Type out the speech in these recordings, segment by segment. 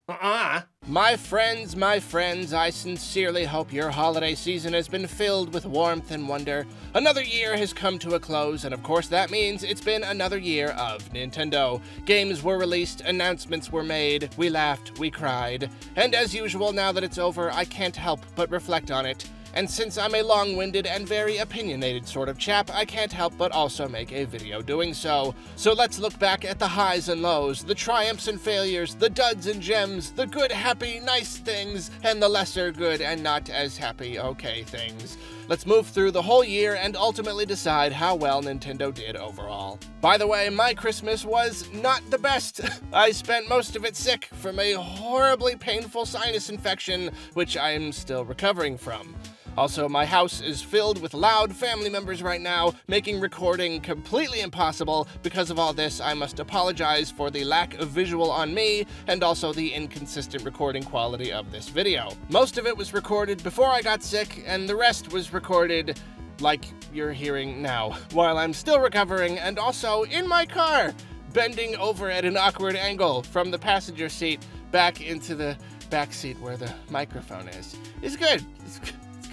My friends, I sincerely hope your holiday season has been filled with warmth and wonder. Another year has come to a close, and of course that means it's been another year of Nintendo. Games were released, announcements were made, we laughed, we cried. And as usual, now that it's over, I can't help but reflect on it. And since I'm a long-winded and very opinionated sort of chap, I can't help but also make a video doing so. So let's look back at the highs and lows, the triumphs and failures, the duds and gems, the good, happy, nice things, and the lesser good and not as happy, okay things. Let's move through the whole year and ultimately decide how well Nintendo did overall. By the way, my Christmas was not the best. I spent most of it sick from a horribly painful sinus infection, which I am still recovering from. Also, my house is filled with loud family members right now, making recording completely impossible. Because of all this, I must apologize for the lack of visual on me, and also the inconsistent recording quality of this video. Most of it was recorded before I got sick, and the rest was recorded like you're hearing now, while I'm still recovering, and also in my car, bending over at an awkward angle from the passenger seat back into the back seat where the microphone is. It's good. It's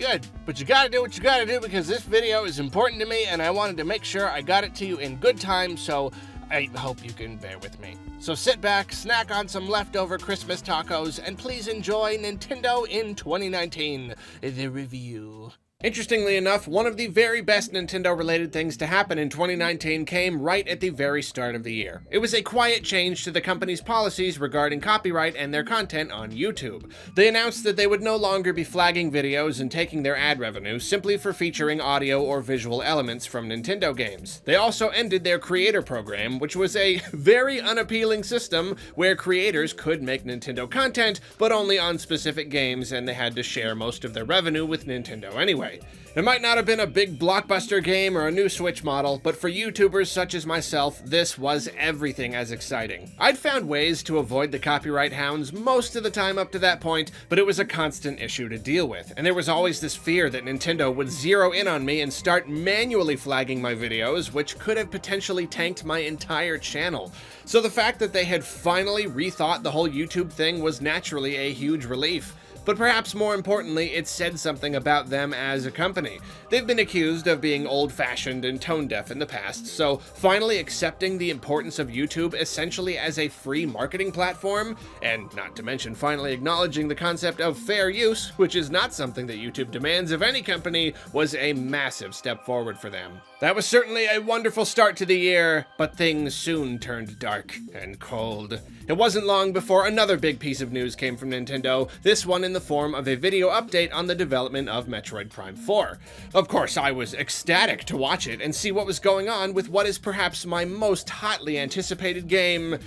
good, but you gotta do what you gotta do because this video is important to me and I wanted to make sure I got it to you in good time, so I hope you can bear with me. So sit back, snack on some leftover Christmas tacos, and please enjoy Nintendo in 2019, the review. Interestingly enough, one of the very best Nintendo-related things to happen in 2019 came right at the very start of the year. It was a quiet change to the company's policies regarding copyright and their content on YouTube. They announced that they would no longer be flagging videos and taking their ad revenue simply for featuring audio or visual elements from Nintendo games. They also ended their creator program, which was a very unappealing system where creators could make Nintendo content, but only on specific games, and they had to share most of their revenue with Nintendo anyway. It might not have been a big blockbuster game or a new Switch model, but for YouTubers such as myself, this was everything as exciting. I'd found ways to avoid the copyright hounds most of the time up to that point, but it was a constant issue to deal with, and there was always this fear that Nintendo would zero in on me and start manually flagging my videos, which could have potentially tanked my entire channel. So the fact that they had finally rethought the whole YouTube thing was naturally a huge relief. But perhaps more importantly, it said something about them as a company. They've been accused of being old-fashioned and tone-deaf in the past, so finally accepting the importance of YouTube essentially as a free marketing platform, and not to mention finally acknowledging the concept of fair use, which is not something that YouTube demands of any company, was a massive step forward for them. That was certainly a wonderful start to the year, but things soon turned dark and cold. It wasn't long before another big piece of news came from Nintendo, this one in the form of a video update on the development of Metroid Prime 4. Of course, I was ecstatic to watch it and see what was going on with what is perhaps my most hotly anticipated game,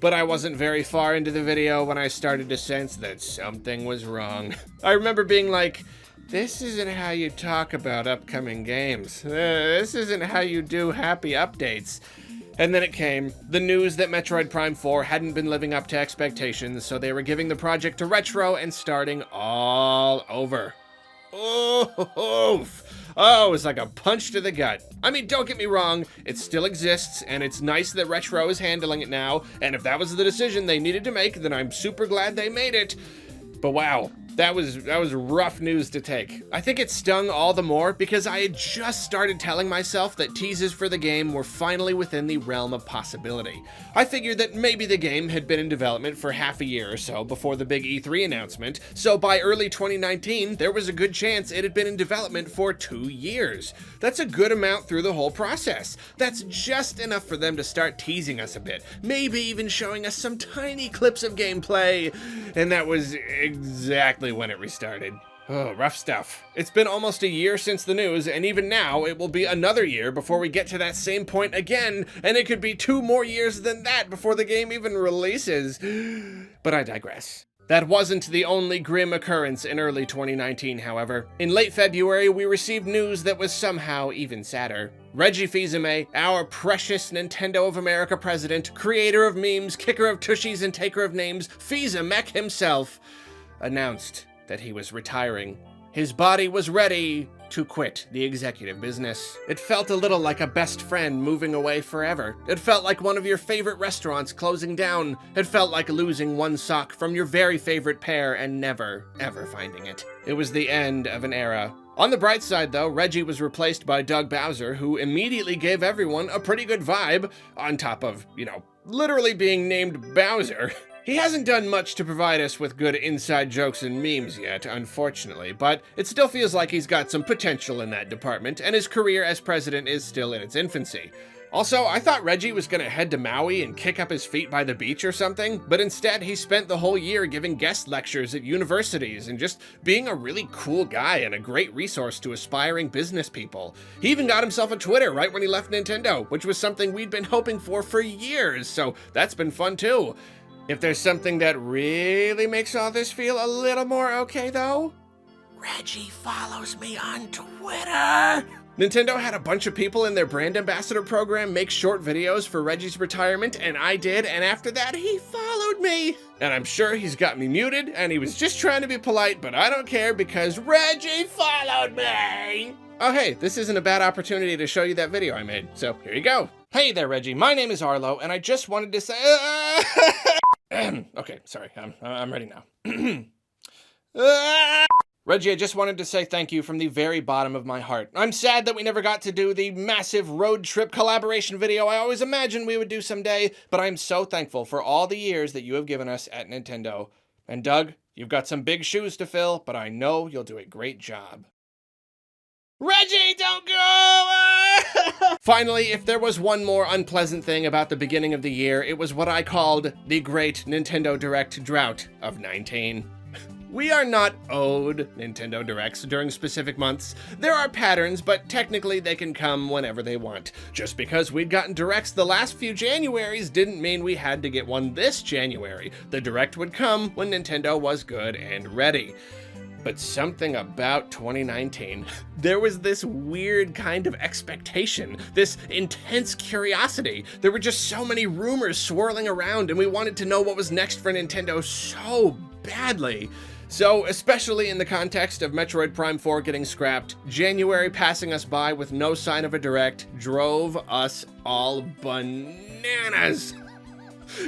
but I wasn't very far into the video when I started to sense that something was wrong. I remember being like, this isn't how you talk about upcoming games. This isn't how you do happy updates. And then it came, the news that Metroid Prime 4 hadn't been living up to expectations, so they were giving the project to Retro and starting all over. Oh, it was like a punch to the gut. I mean, don't get me wrong, it still exists, and it's nice that Retro is handling it now, and if that was the decision they needed to make, then I'm super glad they made it. But wow, that was rough news to take. I think it stung all the more because I had just started telling myself that teases for the game were finally within the realm of possibility. I figured that maybe the game had been in development for half a year or so before the big E3 announcement, so by early 2019, there was a good chance it had been in development for 2 years. That's a good amount through the whole process. That's just enough for them to start teasing us a bit, maybe even showing us some tiny clips of gameplay, and that was exactly when it restarted. Oh, rough stuff. It's been almost a year since the news, and even now, it will be another year before we get to that same point again, and it could be 2 more years than that before the game even releases. But I digress. That wasn't the only grim occurrence in early 2019, however. In late February, we received news that was somehow even sadder. Reggie Fils-Aime, our precious Nintendo of America president, creator of memes, kicker of tushies, and taker of names, Fils-Aime himself, announced that he was retiring His body was ready to quit the executive business. It felt a little like a best friend moving away forever. It felt like one of your favorite restaurants closing down. It felt like losing one sock from your very favorite pair and never, ever finding it. It was the end of an era. On the bright side, though, Reggie was replaced by Doug Bowser, who immediately gave everyone a pretty good vibe, on top of, literally being named Bowser. He hasn't done much to provide us with good inside jokes and memes yet, unfortunately, but it still feels like he's got some potential in that department, and his career as president is still in its infancy. Also, I thought Reggie was gonna head to Maui and kick up his feet by the beach or something, but instead he spent the whole year giving guest lectures at universities and just being a really cool guy and a great resource to aspiring business people. He even got himself a Twitter right when he left Nintendo, which was something we'd been hoping for years, so that's been fun too. If there's something that really makes all this feel a little more okay, though, Reggie follows me on Twitter. Nintendo had a bunch of people in their brand ambassador program make short videos for Reggie's retirement, and I did, and after that, he followed me. And I'm sure he's got me muted, and he was just trying to be polite, but I don't care because Reggie followed me. Oh hey, this isn't a bad opportunity to show you that video I made, so here you go. Hey there, Reggie, my name is Arlo, and I just wanted to say... Okay, sorry, I'm ready now. Reggie, I just wanted to say thank you from the very bottom of my heart. I'm sad that we never got to do the massive road trip collaboration video I always imagined we would do someday, but I'm so thankful for all the years that you have given us at Nintendo. And Doug, you've got some big shoes to fill, but I know you'll do a great job. Reggie, don't go! Finally, if there was one more unpleasant thing about the beginning of the year, it was what I called the Great Nintendo Direct Drought of 19. We are not owed Nintendo Directs during specific months. There are patterns, but technically they can come whenever they want. Just because we'd gotten Directs the last few Januaries didn't mean we had to get one this January. The Direct would come when Nintendo was good and ready. But something about 2019, there was this weird kind of expectation, this intense curiosity. There were just so many rumors swirling around, and we wanted to know what was next for Nintendo so badly. So, especially in the context of Metroid Prime 4 getting scrapped, January passing us by with no sign of a Direct drove us all bananas.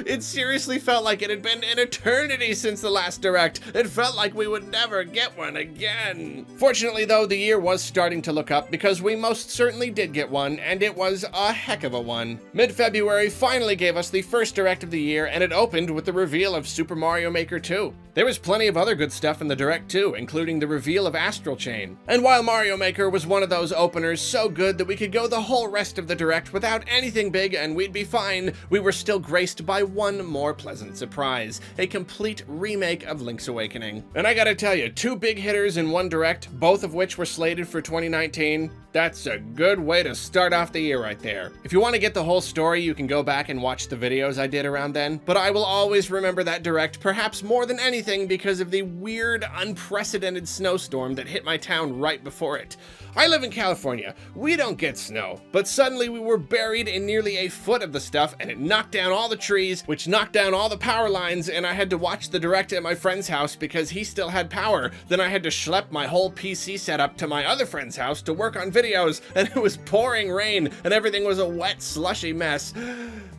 It seriously felt like it had been an eternity since the last Direct. It felt like we would never get one again. Fortunately, though, the year was starting to look up because we most certainly did get one, and it was a heck of a one. Mid-February finally gave us the first Direct of the year, and it opened with the reveal of Super Mario Maker 2. There was plenty of other good stuff in the Direct too, including the reveal of Astral Chain. And while Mario Maker was one of those openers so good that we could go the whole rest of the Direct without anything big and we'd be fine, we were still graced by one more pleasant surprise, a complete remake of Link's Awakening. And I gotta tell you, two big hitters in one Direct, both of which were slated for 2019, that's a good way to start off the year right there. If you want to get the whole story, you can go back and watch the videos I did around then, but I will always remember that Direct perhaps more than anything because of the weird, unprecedented snowstorm that hit my town right before it. I live in California. We don't get snow, but suddenly we were buried in nearly a foot of the stuff, and it knocked down all the trees, which knocked down all the power lines, and I had to watch the Direct at my friend's house because he still had power. Then I had to schlep my whole PC setup to my other friend's house to work on videos, and it was pouring rain, and everything was a wet, slushy mess.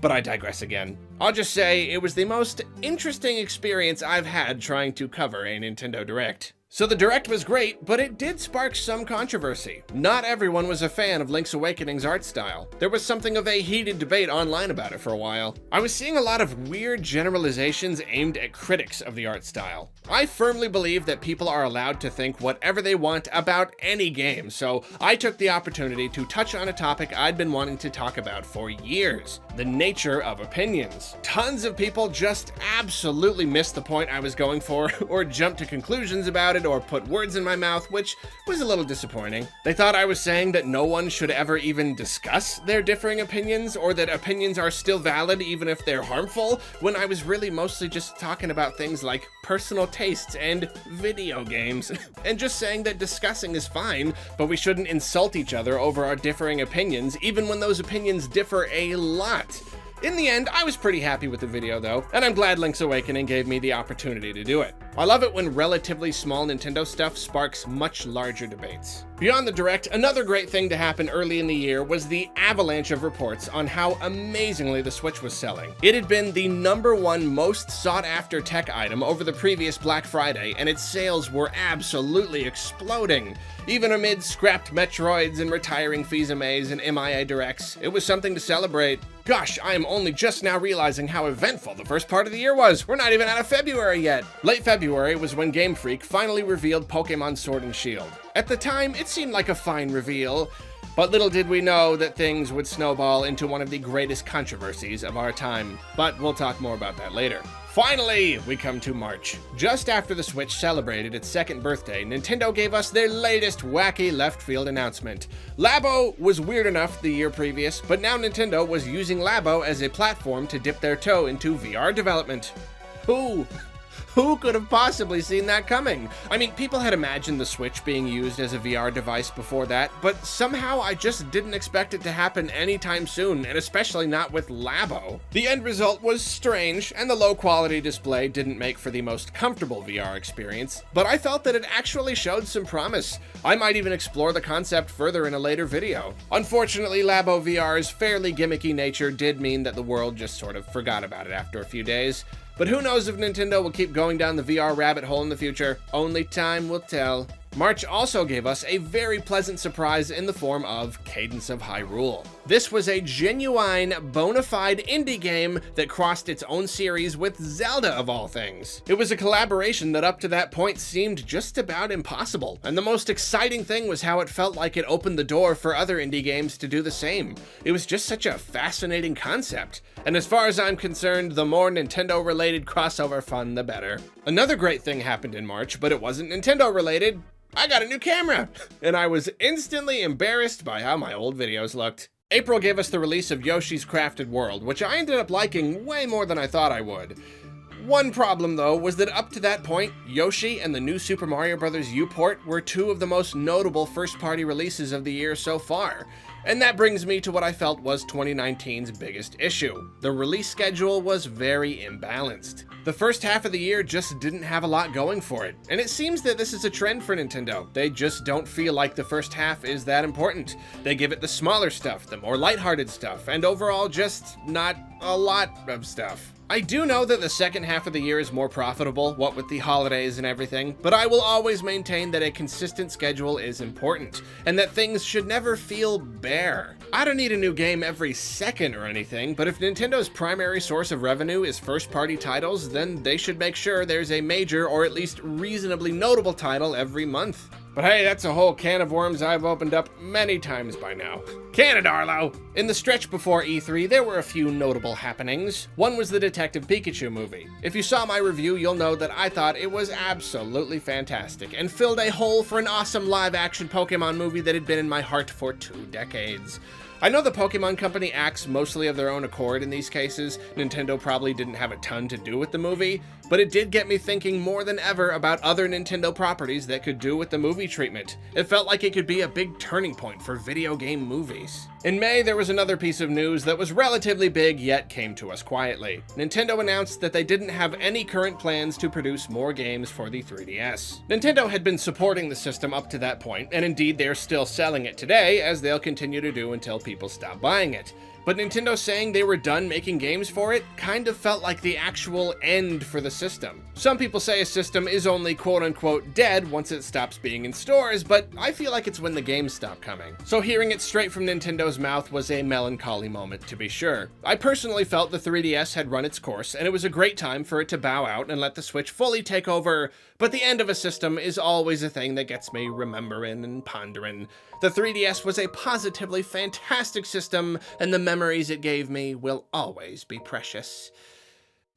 But I digress again. I'll just say it was the most interesting experience I've had trying to cover a Nintendo Direct. So the Direct was great, but it did spark some controversy. Not everyone was a fan of Link's Awakening's art style. There was something of a heated debate online about it for a while. I was seeing a lot of weird generalizations aimed at critics of the art style. I firmly believe that people are allowed to think whatever they want about any game, so I took the opportunity to touch on a topic I'd been wanting to talk about for years: the nature of opinions. Tons of people just absolutely missed the point I was going for, or jumped to conclusions about it, or put words in my mouth, which was a little disappointing. They thought I was saying that no one should ever even discuss their differing opinions, or that opinions are still valid even if they're harmful, when I was really mostly just talking about things like personal tastes and video games, and just saying that discussing is fine, but we shouldn't insult each other over our differing opinions, even when those opinions differ a lot. In the end, I was pretty happy with the video though, and I'm glad Link's Awakening gave me the opportunity to do it. I love it when relatively small Nintendo stuff sparks much larger debates. Beyond the Direct, another great thing to happen early in the year was the avalanche of reports on how amazingly the Switch was selling. It had been the #1 most sought-after tech item over the previous Black Friday, and its sales were absolutely exploding. Even amid scrapped Metroids and retiring Fils-Aimes and MIA Directs, it was something to celebrate. Gosh, I am only just now realizing how eventful the first part of the year was. We're not even out of February yet. Late February was when Game Freak finally revealed Pokémon Sword and Shield. At the time, it seemed like a fine reveal, but little did we know that things would snowball into one of the greatest controversies of our time. But we'll talk more about that later. Finally, we come to March. Just after the Switch celebrated its 2nd birthday, Nintendo gave us their latest wacky left field announcement. Labo was weird enough the year previous, but now Nintendo was using Labo as a platform to dip their toe into VR development. Who could have possibly seen that coming? I mean, people had imagined the Switch being used as a VR device before that, but somehow I just didn't expect it to happen anytime soon, and especially not with Labo. The end result was strange, and the low-quality display didn't make for the most comfortable VR experience, but I felt that it actually showed some promise. I might even explore the concept further in a later video. Unfortunately, Labo VR's fairly gimmicky nature did mean that the world just sort of forgot about it after a few days. But who knows if Nintendo will keep going down the VR rabbit hole in the future? Only time will tell. March also gave us a very pleasant surprise in the form of Cadence of Hyrule. This was a genuine, bona fide indie game that crossed its own series with Zelda of all things. It was a collaboration that up to that point seemed just about impossible, and the most exciting thing was how it felt like it opened the door for other indie games to do the same. It was just such a fascinating concept, and as far as I'm concerned, the more Nintendo-related crossover fun, the better. Another great thing happened in March, but it wasn't Nintendo-related. I got a new camera, and I was instantly embarrassed by how my old videos looked. April gave us the release of Yoshi's Crafted World, which I ended up liking way more than I thought I would. One problem, though, was that up to that point, Yoshi and the new Super Mario Bros. U port were two of the most notable first-party releases of the year so far. And that brings me to what I felt was 2019's biggest issue. The release schedule was very imbalanced. The first half of the year just didn't have a lot going for it, and it seems that this is a trend for Nintendo. They just don't feel like the first half is that important. They give it the smaller stuff, the more lighthearted stuff, and overall just not a lot of stuff. I do know that the second half of the year is more profitable, what with the holidays and everything, but I will always maintain that a consistent schedule is important, and that things should never feel bare. I don't need a new game every second or anything, but if Nintendo's primary source of revenue is first-party titles, then they should make sure there's a major or at least reasonably notable title every month. But hey, that's a whole can of worms I've opened up many times by now. Canadarlo! In the stretch before E3, there were a few notable happenings. One was the Detective Pikachu movie. If you saw my review, you'll know that I thought it was absolutely fantastic and filled a hole for an awesome live-action Pokemon movie that had been in my heart for 2 decades. I know the Pokemon Company acts mostly of their own accord in these cases. Nintendo probably didn't have a ton to do with the movie, but it did get me thinking more than ever about other Nintendo properties that could do with the movie treatment. It felt like it could be a big turning point for video game movies. In May, there was another piece of news that was relatively big yet came to us quietly. Nintendo announced that they didn't have any current plans to produce more games for the 3DS. Nintendo had been supporting the system up to that point, and indeed they're still selling it today, as they'll continue to do until people stop buying it. But Nintendo saying they were done making games for it kind of felt like the actual end for the system. Some people say a system is only quote-unquote dead once it stops being in stores, but I feel like it's when the games stop coming. So hearing it straight from Nintendo's mouth was a melancholy moment, to be sure. I personally felt the 3DS had run its course, and it was a great time for it to bow out and let the Switch fully take over, but the end of a system is always a thing that gets me remembering and pondering. The 3DS was a positively fantastic system, and the memories it gave me will always be precious.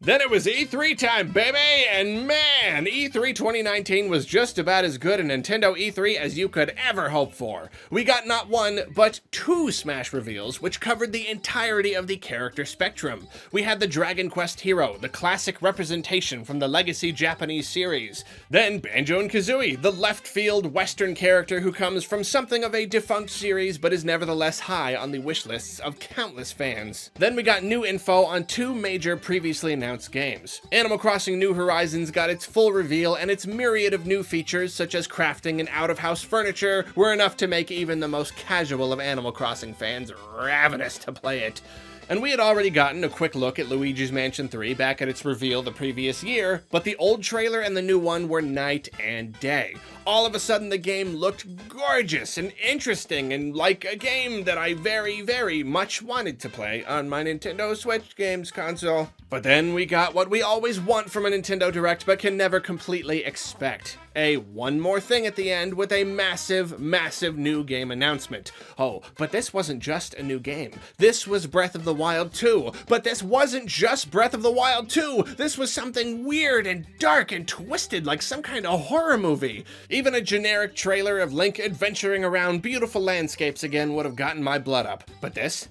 Then it was E3 time, baby! And man, E3 2019 was just about as good a Nintendo E3 as you could ever hope for. We got not one, but 2 Smash reveals, which covered the entirety of the character spectrum. We had the Dragon Quest hero, the classic representation from the legacy Japanese series. Then Banjo and Kazooie, the left-field Western character who comes from something of a defunct series, but is nevertheless high on the wish lists of countless fans. Then we got new info on 2 major previously announced announced games. Animal Crossing New Horizons got its full reveal, and its myriad of new features such as crafting and out-of-house furniture were enough to make even the most casual of Animal Crossing fans ravenous to play it. And we had already gotten a quick look at Luigi's Mansion 3 back at its reveal the previous year, but the old trailer and the new one were night and day. All of a sudden, the game looked gorgeous and interesting and like a game that I very, very much wanted to play on my Nintendo Switch games console. But then we got what we always want from a Nintendo Direct but can never completely expect. A one more thing at the end with a massive, massive new game announcement. Oh, but this wasn't just a new game. This was Breath of the Wild 2. But this wasn't just Breath of the Wild 2. This was something weird and dark and twisted like some kind of horror movie. Even a generic trailer of Link adventuring around beautiful landscapes again would have gotten my blood up. But this,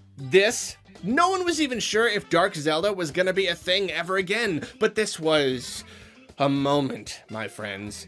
no one was even sure if Dark Zelda was gonna be a thing ever again. But this was a moment, my friends.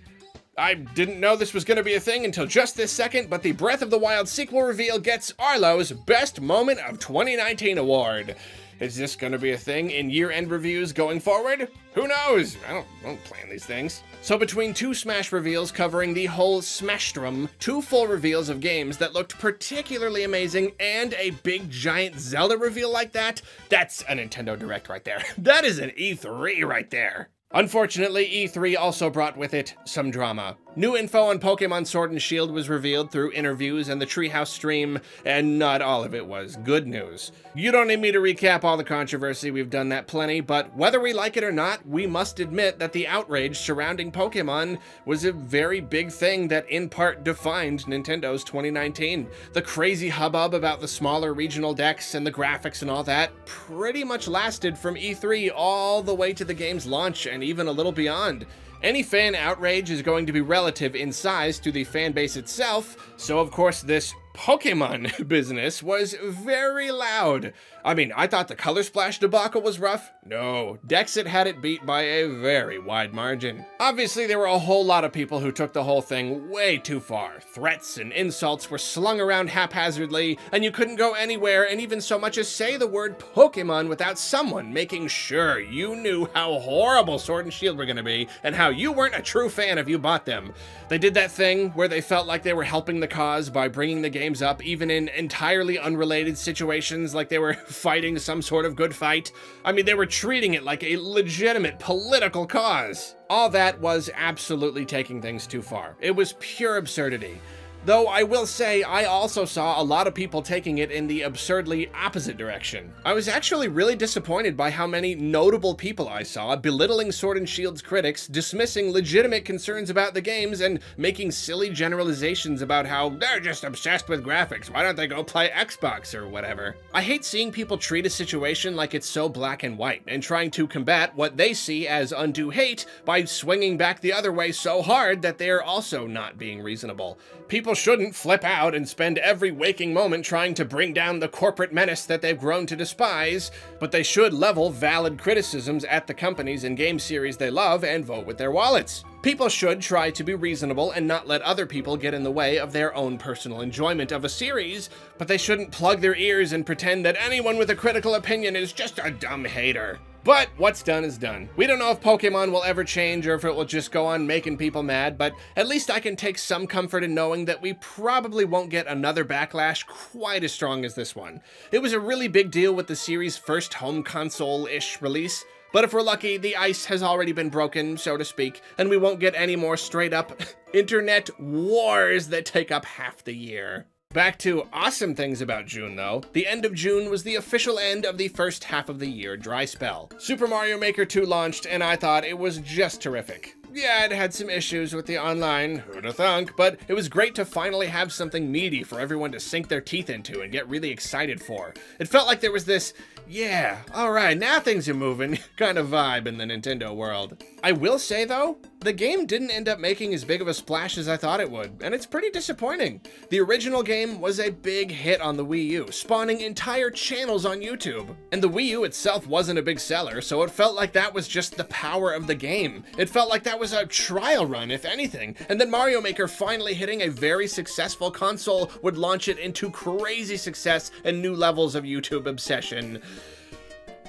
I didn't know this was going to be a thing until just this second, but the Breath of the Wild sequel reveal gets Arlo's Best Moment of 2019 award. Is this going to be a thing in year-end reviews going forward? Who knows? I don't plan these things. So between two Smash reveals covering the whole Smashtrum, two full reveals of games that looked particularly amazing, and a big giant Zelda reveal like that, that's a Nintendo Direct right there. That is an E3 right there. Unfortunately, E3 also brought with it some drama. New info on Pokemon Sword and Shield was revealed through interviews and the Treehouse stream, and not all of it was good news. You don't need me to recap all the controversy, we've done that plenty, but whether we like it or not, we must admit that the outrage surrounding Pokemon was a very big thing that in part defined Nintendo's 2019. The crazy hubbub about the smaller regional decks and the graphics and all that pretty much lasted from E3 all the way to the game's launch and even a little beyond. Any fan outrage is going to be relative in size to the fan base itself, so of course this Pokemon business was very loud. I mean, I thought the Color Splash debacle was rough. No, Dexit had it beat by a very wide margin. Obviously, there were a whole lot of people who took the whole thing way too far. Threats and insults were slung around haphazardly, and you couldn't go anywhere and even so much as say the word Pokemon without someone making sure you knew how horrible Sword and Shield were gonna be, and how you weren't a true fan if you bought them. They did that thing where they felt like they were helping the cause by bringing the games up even in entirely unrelated situations, like they were fighting some sort of good fight. I mean, they were treating it like a legitimate political cause. All that was absolutely taking things too far. It was pure absurdity. Though I will say, I also saw a lot of people taking it in the absurdly opposite direction. I was actually really disappointed by how many notable people I saw belittling Sword and Shield's critics, dismissing legitimate concerns about the games, and making silly generalizations about how they're just obsessed with graphics, why don't they go play Xbox or whatever. I hate seeing people treat a situation like it's so black and white, and trying to combat what they see as undue hate by swinging back the other way so hard that they're also not being reasonable. People shouldn't flip out and spend every waking moment trying to bring down the corporate menace that they've grown to despise, but they should level valid criticisms at the companies and game series they love and vote with their wallets. People should try to be reasonable and not let other people get in the way of their own personal enjoyment of a series, but they shouldn't plug their ears and pretend that anyone with a critical opinion is just a dumb hater. But what's done is done. We don't know if Pokemon will ever change or if it will just go on making people mad, but at least I can take some comfort in knowing that we probably won't get another backlash quite as strong as this one. It was a really big deal with the series' first home console-ish release, but if we're lucky, the ice has already been broken, so to speak, and we won't get any more straight-up internet wars that take up half the year. Back to awesome things about June, though. The end of June was the official end of the first half of the year dry spell. Super Mario Maker 2 launched, and I thought it was just terrific. Yeah, it had some issues with the online, who'da thunk, but it was great to finally have something meaty for everyone to sink their teeth into and get really excited for. It felt like there was this, yeah, alright, now things are moving, kind of vibe in the Nintendo world. I will say, though, the game didn't end up making as big of a splash as I thought it would, and it's pretty disappointing. The original game was a big hit on the Wii U, spawning entire channels on YouTube. And the Wii U itself wasn't a big seller, so it felt like that was just the power of the game. It felt like that was a trial run, if anything, and that Mario Maker finally hitting a very successful console would launch it into crazy success and new levels of YouTube obsession.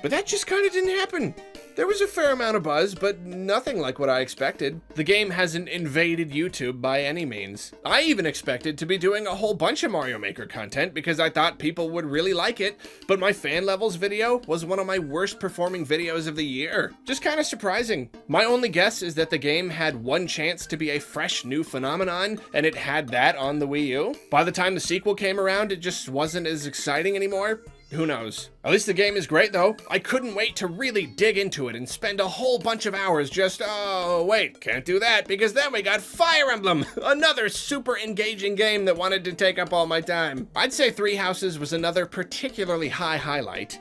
But that just kinda didn't happen. There was a fair amount of buzz, but nothing like what I expected. The game hasn't invaded YouTube by any means. I even expected to be doing a whole bunch of Mario Maker content because I thought people would really like it, but my fan levels video was one of my worst performing videos of the year. Just kind of surprising. My only guess is that the game had one chance to be a fresh new phenomenon, and it had that on the Wii U. By the time the sequel came around, it just wasn't as exciting anymore. Who knows? At least the game is great though. I couldn't wait to really dig into it and spend a whole bunch of hours just, oh wait, can't do that because then we got Fire Emblem, another super engaging game that wanted to take up all my time. I'd say Three Houses was another particularly high highlight.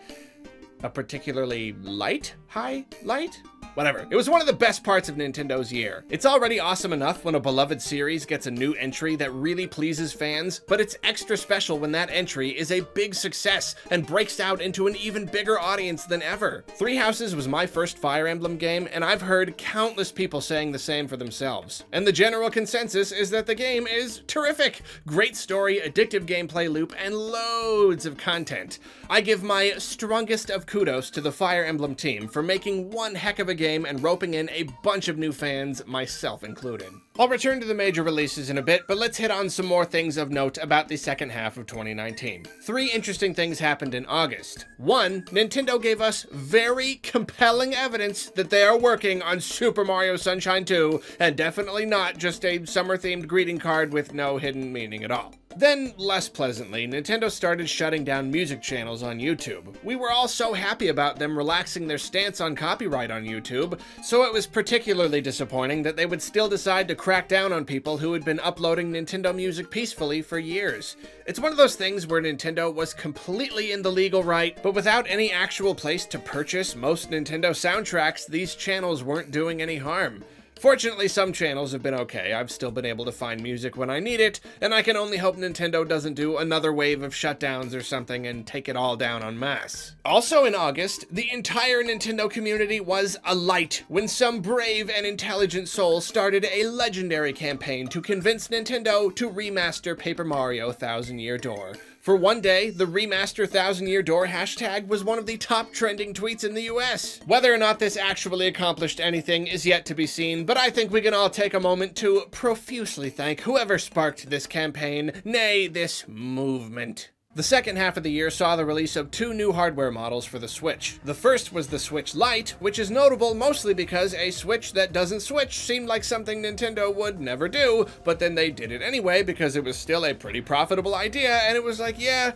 A particularly light highlight? Whatever. It was one of the best parts of Nintendo's year. It's already awesome enough when a beloved series gets a new entry that really pleases fans, but it's extra special when that entry is a big success and breaks out into an even bigger audience than ever. Three Houses was my first Fire Emblem game, and I've heard countless people saying the same for themselves. And the general consensus is that the game is terrific. Great story, addictive gameplay loop, and loads of content. I give my strongest of kudos to the Fire Emblem team for making one heck of a game and roping in a bunch of new fans, myself included. I'll return to the major releases in a bit, but let's hit on some more things of note about the second half of 2019. Three interesting things happened in August. One, Nintendo gave us very compelling evidence that they are working on Super Mario Sunshine 2, and definitely not just a summer-themed greeting card with no hidden meaning at all. Then, less pleasantly, Nintendo started shutting down music channels on YouTube. We were all so happy about them relaxing their stance on copyright on YouTube, so it was particularly disappointing that they would still decide to crack down on people who had been uploading Nintendo music peacefully for years. It's one of those things where Nintendo was completely in the legal right, but without any actual place to purchase most Nintendo soundtracks, these channels weren't doing any harm. Fortunately, some channels have been okay. I've still been able to find music when I need it, and I can only hope Nintendo doesn't do another wave of shutdowns or something and take it all down en masse. Also in August, the entire Nintendo community was alight when some brave and intelligent soul started a legendary campaign to convince Nintendo to remaster Paper Mario Thousand Year Door. For one day, the remaster Thousand Year Door hashtag was one of the top trending tweets in the US. Whether or not this actually accomplished anything is yet to be seen, but I think we can all take a moment to profusely thank whoever sparked this campaign, nay, this movement. The second half of the year saw the release of two new hardware models for the Switch. The first was the Switch Lite, which is notable mostly because a Switch that doesn't switch seemed like something Nintendo would never do, but then they did it anyway because it was still a pretty profitable idea, and it was like, yeah,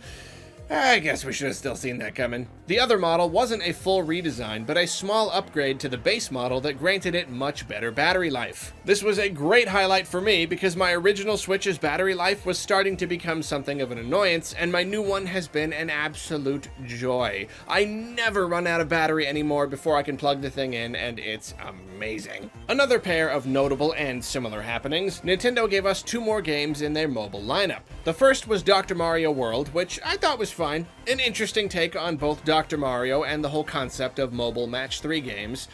I guess we should have still seen that coming. The other model wasn't a full redesign, but a small upgrade to the base model that granted it much better battery life. This was a great highlight for me because my original Switch's battery life was starting to become something of an annoyance, and my new one has been an absolute joy. I never run out of battery anymore before I can plug the thing in, and it's amazing. Another pair of notable and similar happenings, Nintendo gave us two more games in their mobile lineup. The first was Dr. Mario World, which I thought was fine. An interesting take on both Dr. Mario and the whole concept of mobile match 3 games.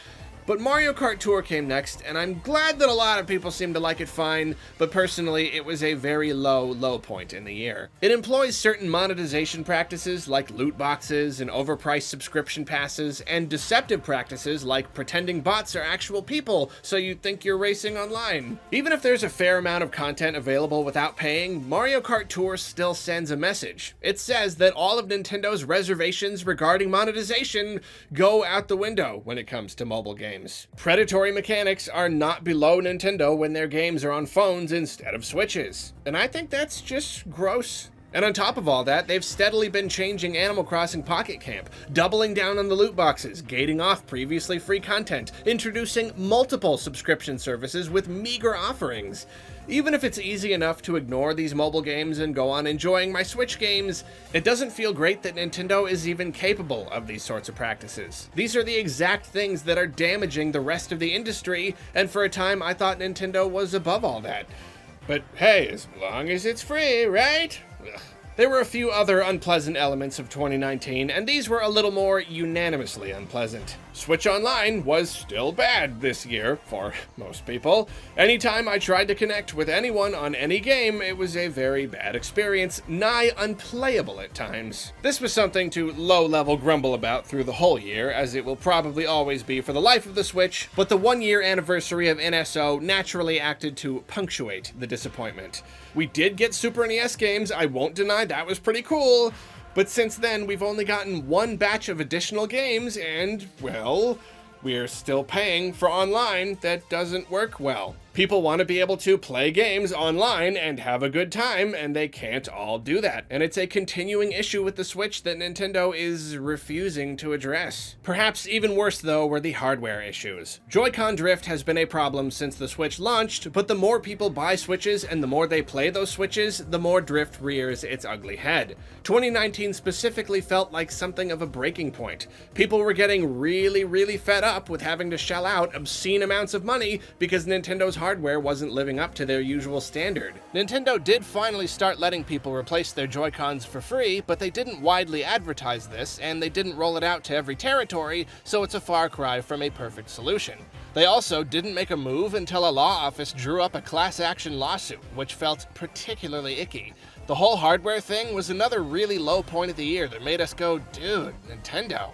But Mario Kart Tour came next, and I'm glad that a lot of people seem to like it fine, but personally, it was a very low point in the year. It employs certain monetization practices like loot boxes and overpriced subscription passes, and deceptive practices like pretending bots are actual people so you think you're racing online. Even if there's a fair amount of content available without paying, Mario Kart Tour still sends a message. It says that all of Nintendo's reservations regarding monetization go out the window when it comes to mobile games. Predatory mechanics are not below Nintendo when their games are on phones instead of Switches. And I think that's just gross. And on top of all that, they've steadily been changing Animal Crossing Pocket Camp, doubling down on the loot boxes, gating off previously free content, introducing multiple subscription services with meager offerings. Even if it's easy enough to ignore these mobile games and go on enjoying my Switch games, it doesn't feel great that Nintendo is even capable of these sorts of practices. These are the exact things that are damaging the rest of the industry, and for a time I thought Nintendo was above all that. But hey, as long as it's free, right? Ugh. There were a few other unpleasant elements of 2019, and these were a little more unanimously unpleasant. Switch Online was still bad this year, for most people. Anytime I tried to connect with anyone on any game, it was a very bad experience, nigh unplayable at times. This was something to low-level grumble about through the whole year, as it will probably always be for the life of the Switch, but the one-year anniversary of NSO naturally acted to punctuate the disappointment. We did get Super NES games, I won't deny that was pretty cool, but since then we've only gotten one batch of additional games and, well, we're still paying for online that doesn't work well. People want to be able to play games online and have a good time, and they can't all do that. And it's a continuing issue with the Switch that Nintendo is refusing to address. Perhaps even worse, though, were the hardware issues. Joy-Con drift has been a problem since the Switch launched, but the more people buy Switches and the more they play those Switches, the more drift rears its ugly head. 2019 specifically felt like something of a breaking point. People were getting really fed up with having to shell out obscene amounts of money because Nintendo's hardware wasn't living up to their usual standard. Nintendo did finally start letting people replace their Joy-Cons for free, but they didn't widely advertise this, and they didn't roll it out to every territory, so it's a far cry from a perfect solution. They also didn't make a move until a law office drew up a class action lawsuit, which felt particularly icky. The whole hardware thing was another really low point of the year that made us go, dude, Nintendo,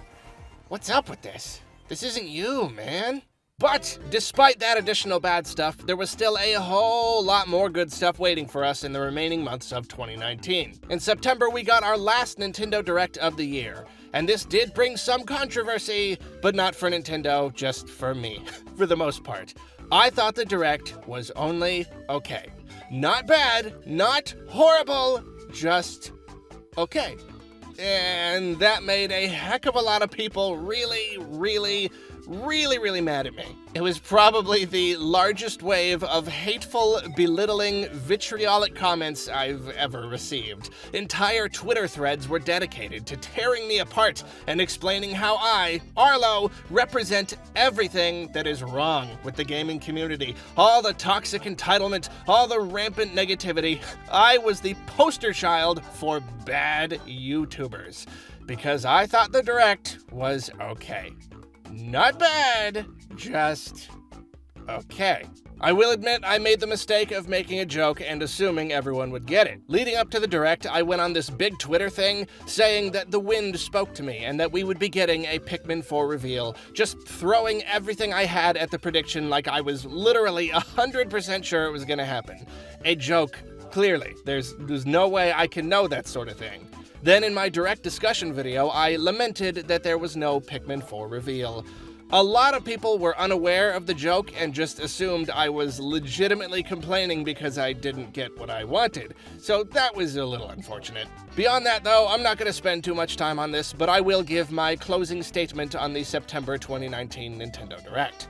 what's up with this? This isn't you, man. But despite that additional bad stuff, there was still a whole lot more good stuff waiting for us in the remaining months of 2019. In September, we got our last Nintendo Direct of the year, and this did bring some controversy, but not for Nintendo, just for me, for the most part. I thought the Direct was only okay. Not bad, not horrible, just okay. And that made a heck of a lot of people really mad at me. It was probably the largest wave of hateful, belittling, vitriolic comments I've ever received. Entire Twitter threads were dedicated to tearing me apart and explaining how I, Arlo, represent everything that is wrong with the gaming community. All the toxic entitlement, all the rampant negativity. I was the poster child for bad YouTubers, because I thought the Direct was okay. Not bad, just okay. I will admit I made the mistake of making a joke and assuming everyone would get it. Leading up to the Direct, I went on this big Twitter thing saying that the wind spoke to me and that we would be getting a Pikmin 4 reveal, just throwing everything I had at the prediction like I was literally 100% sure it was gonna happen. A joke, clearly. There's no way I can know that sort of thing. Then in my Direct discussion video, I lamented that there was no Pikmin 4 reveal. A lot of people were unaware of the joke and just assumed I was legitimately complaining because I didn't get what I wanted, so that was a little unfortunate. Beyond that though, I'm not going to spend too much time on this, but I will give my closing statement on the September 2019 Nintendo Direct.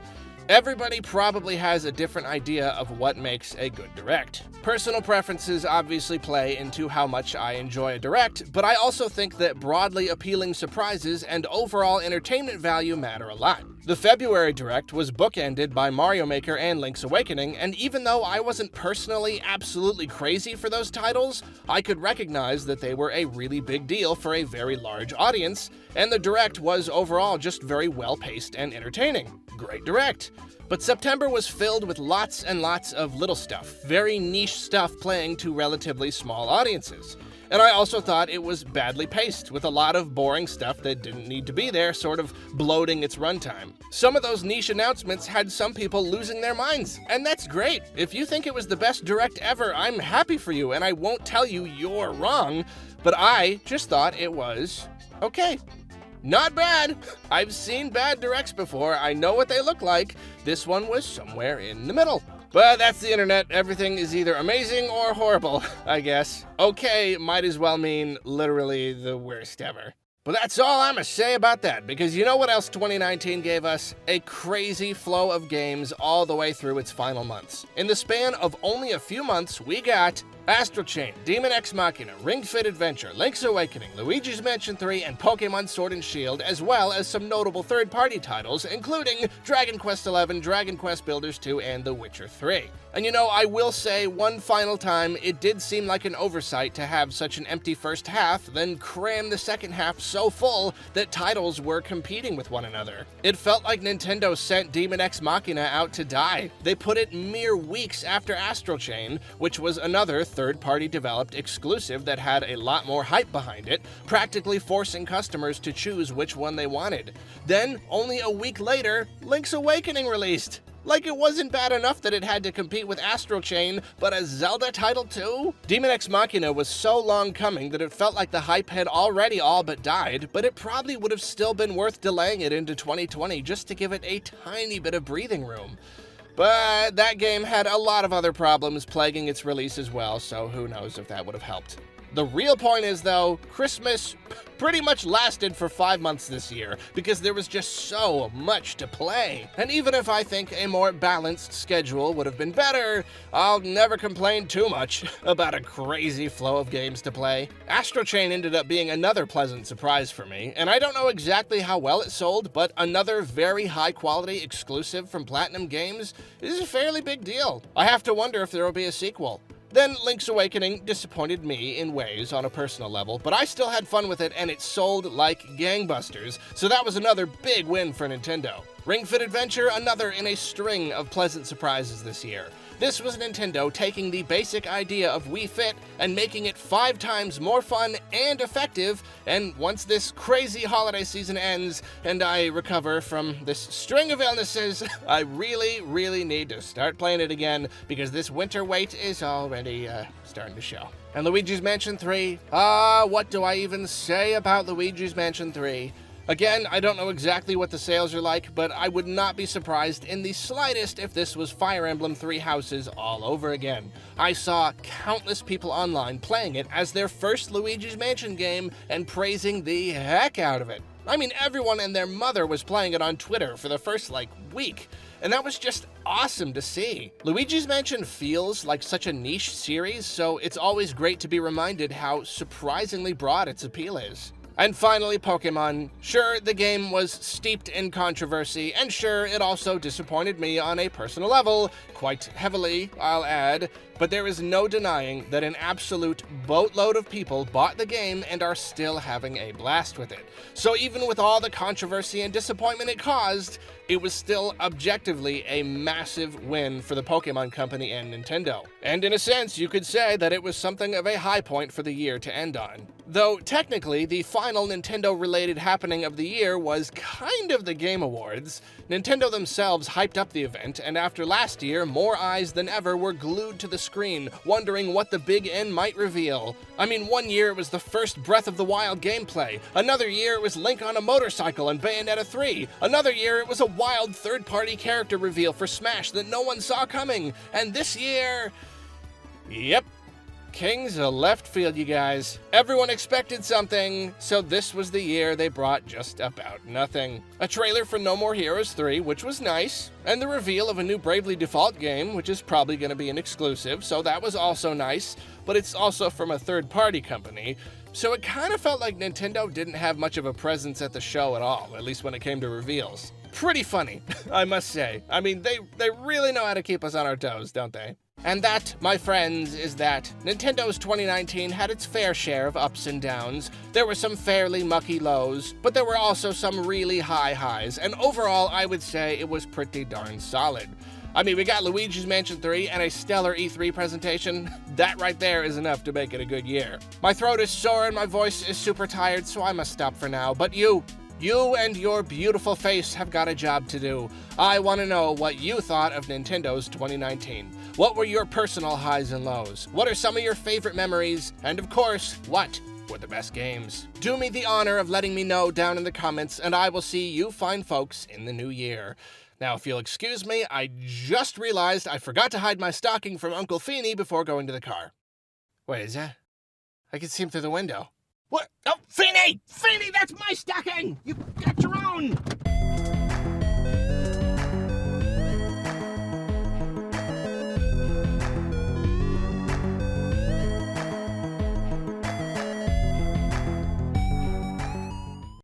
Everybody probably has a different idea of what makes a good Direct. Personal preferences obviously play into how much I enjoy a Direct, but I also think that broadly appealing surprises and overall entertainment value matter a lot. The February Direct was bookended by Mario Maker and Link's Awakening, and even though I wasn't personally absolutely crazy for those titles, I could recognize that they were a really big deal for a very large audience, and the Direct was overall just very well-paced and entertaining. Great Direct. But September was filled with lots and lots of little stuff, very niche stuff playing to relatively small audiences. And I also thought it was badly paced, with a lot of boring stuff that didn't need to be there, sort of bloating its runtime. Some of those niche announcements had some people losing their minds, and that's great. If you think it was the best Direct ever, I'm happy for you, and I won't tell you you're wrong, but I just thought it was okay. Not bad. I've seen bad Directs before. I know what they look like. This one was somewhere in the middle. But that's the internet. Everything is either amazing or horrible, I guess. Okay might as well mean literally the worst ever. But that's all I'm gonna say about that, because you know what else 2019 gave us? A crazy flow of games all the way through its final months. In the span of only a few months, we got Astral Chain, Demon X Machina, Ring Fit Adventure, Link's Awakening, Luigi's Mansion 3, and Pokemon Sword and Shield, as well as some notable third-party titles, including Dragon Quest XI, Dragon Quest Builders 2, and The Witcher 3. And you know, I will say one final time, it did seem like an oversight to have such an empty first half, then cram the second half so full that titles were competing with one another. It felt like Nintendo sent Demon X Machina out to die. They put it mere weeks after Astral Chain, which was another third-party developed exclusive that had a lot more hype behind it, practically forcing customers to choose which one they wanted. Then, only a week later, Link's Awakening released. Like it wasn't bad enough that it had to compete with Astral Chain, but a Zelda title too? Demon X Machina was so long coming that it felt like the hype had already all but died, but it probably would have still been worth delaying it into 2020 just to give it a tiny bit of breathing room. But that game had a lot of other problems plaguing its release as well, so who knows if that would have helped. The real point is, though, Christmas pretty much lasted for 5 months this year, because there was just so much to play. And even if I think a more balanced schedule would have been better, I'll never complain too much about a crazy flow of games to play. Astral Chain ended up being another pleasant surprise for me, and I don't know exactly how well it sold, but another very high-quality exclusive from Platinum Games is a fairly big deal. I have to wonder if there will be a sequel. Then Link's Awakening disappointed me in ways on a personal level, but I still had fun with it and it sold like gangbusters, so that was another big win for Nintendo. Ring Fit Adventure, another in a string of pleasant surprises this year. This was Nintendo taking the basic idea of Wii Fit and making it 5 times more fun and effective, and once this crazy holiday season ends and I recover from this string of illnesses, I really need to start playing it again because this winter weight is already starting to show. And Luigi's Mansion 3, what do I even say about Luigi's Mansion 3? Again, I don't know exactly what the sales are like, but I would not be surprised in the slightest if this was Fire Emblem Three Houses all over again. I saw countless people online playing it as their first Luigi's Mansion game and praising the heck out of it. I mean, everyone and their mother was playing it on Twitter for the first, week, and that was just awesome to see. Luigi's Mansion feels like such a niche series, so it's always great to be reminded how surprisingly broad its appeal is. And finally, Pokemon. Sure, the game was steeped in controversy, and sure, it also disappointed me on a personal level, quite heavily, I'll add, but there is no denying that an absolute boatload of people bought the game and are still having a blast with it. So even with all the controversy and disappointment it caused, it was still objectively a massive win for the Pokemon Company and Nintendo. And in a sense, you could say that it was something of a high point for the year to end on. Though technically, the final Nintendo-related happening of the year was kind of the Game Awards. Nintendo themselves hyped up the event, and after last year, more eyes than ever were glued to the screen, wondering what the big N might reveal. I mean, one year it was the first Breath of the Wild gameplay, another year it was Link on a motorcycle and Bayonetta 3, another year it was a wild third-party character reveal for Smash that no one saw coming, and this year... Yep. Kings of left field, you guys. Everyone expected something, so this was the year they brought just about nothing. A trailer for No More Heroes 3, which was nice, and the reveal of a new Bravely Default game, which is probably going to be an exclusive, so that was also nice, but it's also from a third-party company, so it kind of felt like Nintendo didn't have much of a presence at the show at all, at least when it came to reveals. Pretty funny, I must say. I mean, they really know how to keep us on our toes, don't they? And that, my friends, is that Nintendo's 2019 had its fair share of ups and downs. There were some fairly mucky lows, but there were also some really high highs, and overall, I would say it was pretty darn solid. I mean, we got Luigi's Mansion 3 and a stellar E3 presentation. That right there is enough to make it a good year. My throat is sore and my voice is super tired, so I must stop for now, but you and your beautiful face have got a job to do. I want to know what you thought of Nintendo's 2019. What were your personal highs and lows? What are some of your favorite memories? And of course, what were the best games? Do me the honor of letting me know down in the comments, and I will see you fine folks in the new year. Now, if you'll excuse me, I just realized I forgot to hide my stocking from Uncle Feeney before going to the car. Wait, is that? I can see him through the window. What? Oh, Feeney! Feeney, that's my stocking! You got your own!